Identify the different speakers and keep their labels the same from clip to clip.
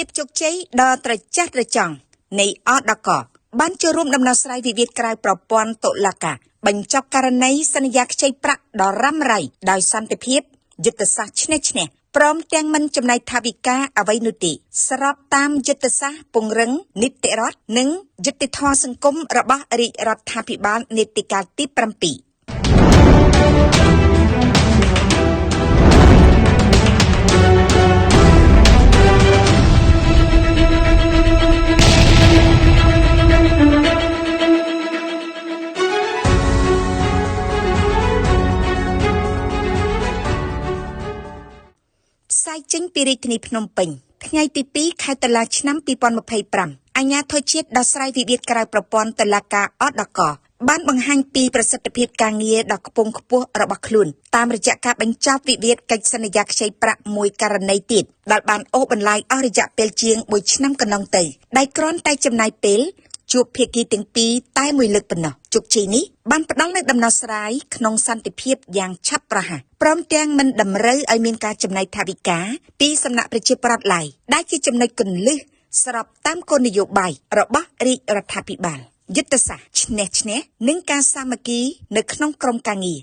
Speaker 1: ភាពជោគជ័យដ៏ត្រចះត្រចង់នៃអដកបានចូលរួមដំណោះស្រាយវិវាទក្រៅប្រព័ន្ធតុលាការបញ្ចប់ករណីសន្យាខ្ចីប្រាក់ដ៏រ៉ាំរ៉ៃដោយសន្តិភាពយុទ្ធសាស្ត្រឈ្នះឈ្នះព្រមទាំងមិនចំណាយថវិកាអ្វីនោះទេស្របតាមយុទ្ធសាស្ត្រពង្រឹងនីតិរដ្ឋនិងយុត្តិធម៌សង្គមរបស់រាជរដ្ឋាភិបាលនីតិកាលទី7ផ្សាយចេញពីរាជធានីភ្នំពេញថ្ងៃទី2ខែតុលាឆ្នាំ2025អាជ្ញាធរជាតិដោះស្រាយវិវាទក្រៅប្រព័ន្ធតុលាការអដកបានបង្ហាញពីប្រសិទ្ធភាពការងារដ៏ខ្ពង់ខ្ពស់របស់ខ្លួនតាមរយៈការបញ្ចប់វិវាទកិច្ចសន្យាខ្ចីប្រាក់មួយករណីទៀតដែលបានអូសបន្លាយអស់រយៈពេលជាង1ឆ្នាំកន្លងទៅដែលគ្រាន់តែចំណាយពេលជួបភាគីទាំងពីរតែមួយលើកប៉ុណ្ណោះជោគជ័យនេះបានផ្ដល់នូវដំណោះស្រាយក្នុងសន្តិភាពយ៉ាងឆាប់រហ័សព្រមទាំងមិនតម្រូវឲ្យមានការចំណាយថវិកាពីសំណាក់ប្រជាប្រដ្ឋឡើយដែលជាចំណុចគន្លឹះស្របតាមគោលនយោបាយរបស់រាជរដ្ឋាភិបាលយុទ្ធសាស្ត្រឈ្នះឈ្នះនិងការសាមគ្គីនៅក្នុងក្រុមការងា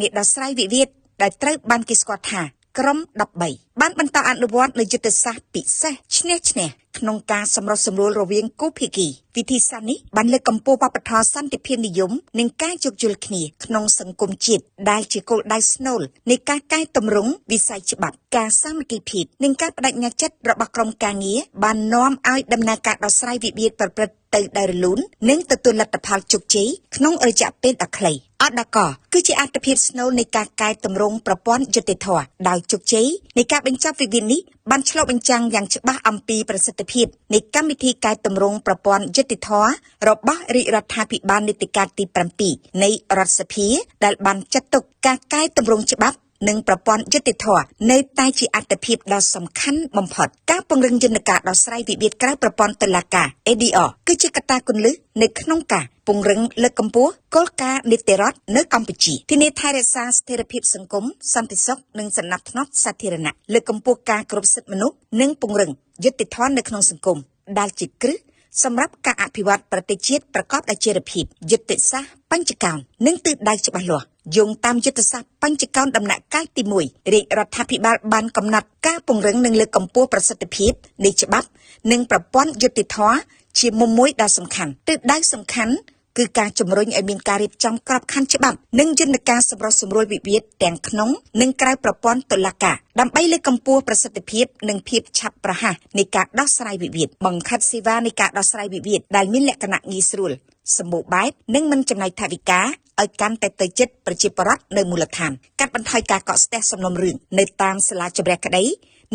Speaker 1: រដោះស្រាយវិវាទដែលត្រូវបានគេស្គាល់ថាក្រុម13បានបន្តអនុវត្តនូវយុទ្ធសាស្ត្រពិសេសឈ្នះឈ្នះក្នុងការសម្រុះសម្រួលរវាងគូភាគីវិធីសាស្ត្រនេះបានលើកកម្ពស់វប្បធម៌សន្តិភាពនិយមនិងការយោគយល់គ្នាក្នុងសង្គមជាតិដែលជាគោលដៅស្នូលនៃការកែតម្រង់វិស័យច្បាប់ការសាមគ្គីភាពនិងការបដិញ្ញាចិត្តរបស់ក្រុមការងារបាននាំឲ្យដំណើរការដោះស្រាយវិវាទប្រព្រឹត្តទៅដោយរលូននិងទទួលលទ្ធផលជោគជ័យក្នុងរយៈពេលដ៏ខ្លីអដកគឺជាអត្ថិភាពស្នូលនៃការកែតម្រង់ប្រព័ន្ធយុត្តិធម៌ដោយជោគជ័យនៃការបញ្ចប់វិវាទនេះបានឆ្លុះបញ្ចាំងយ៉ាងច្បាស់អំពីប្រសិទ្ធភាពនៃកម្មវិធីកែតម្រង់ប្រព័ន្ធយុត្តិធម៌របស់រាជរដ្ឋាភិបាលនីតិកាលទី7នៃរដ្ឋសភាដែលបានចាត់ទុកការកែតម្រង់ច្បាប់និងប្រព័ន្ធយុត្តិធម៌នៅតែជាអាទិភាពដ៏សំខាន់បំផុតការពង្រឹងយន្តការដោះស្រាយវិវាទក្រៅប្រព័ន្ធតុលាការ ADR គឺជាកត្តាគន្លឹះនៅក្នុងការពង្រឹងលើកកម្ពស់គោលការណ៍នីតិរដ្ឋនៅកម្ពុជាធានាថែរក្សាស្ថិរភាពសង្គមសន្តិសុខនិងសណ្ដាប់ធ្នាប់សាធារណៈលើកកម្ពស់ការគោរពសិទ្ធិមនុស្សនិងពង្រឹងយុត្តិធម៌នៅក្នុងសង្គមដែលជាគ្រឹះសម្រាប់ការអភិវឌ្ឍប្រទេសជាតិប្រកបដោយចីរភាពយុទ្ធសាស្ត្របញ្ចកោណនិងទិសដៅច្បាស់លាស់យោងតាមយុទ្ធសាស្ត្របញ្ចកោណដំណាក់កាលទី1រាជរដ្ឋាភិបាលបានកំណត់ការពង្រឹងនិងលើកកម្ពស់ប្រសិទ្ធភាពនៃច្បាប់និងប្រព័ន្ធយុត្តិធម៌ជាមុំមួយដ៏សំខាន់ទិសដៅសំខាន់គឺការជំរុញឲ្យមានការរៀបចំក្របខ័ណ្ឌច្បាប់និងយន្តការសម្រុះសម្រួលវិវាទទាំងក្នុងនិងក្រៅប្រព័ន្ធតុលាការដើម្បីលើកកម្ពស់ប្រសិទ្ធភាពនិងភាពឆាប់រហ័សនៃការដោះស្រាយវិវាទបង្ខិតសេវានៃការដោះស្រាយវិវាទដែលមានលក្ខណៈងាយស្រួលសម្បូរបែបនិងមិនចំណាយថវិកាឲ្យកាន់តែទៅជិតប្រជាពលរដ្ឋនៅមូលដ្ឋានកាត់បន្ថយការកកស្ទះសំណុំរឿងនៅតាមសាលាជម្រះក្តី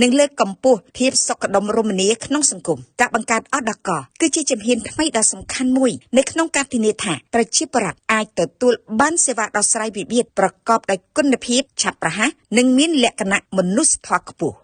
Speaker 1: និងលើកកម្ពស់ភាពសុខដុមរមនាក្នុងសង្គមការបង្កើតអដកគឺជាជំហានថ្មីដ៏សំខាន់មួយនៅក្នុងការធានាថាប្រជាពលរដ្ឋអាចទទួលបានសេវាដោះស្រាយវិវាទប្រកបដោយគុណភាពឆាប់រហ័សនិងមានលក្ខណៈមនុស្សធម៌ខ្ពស់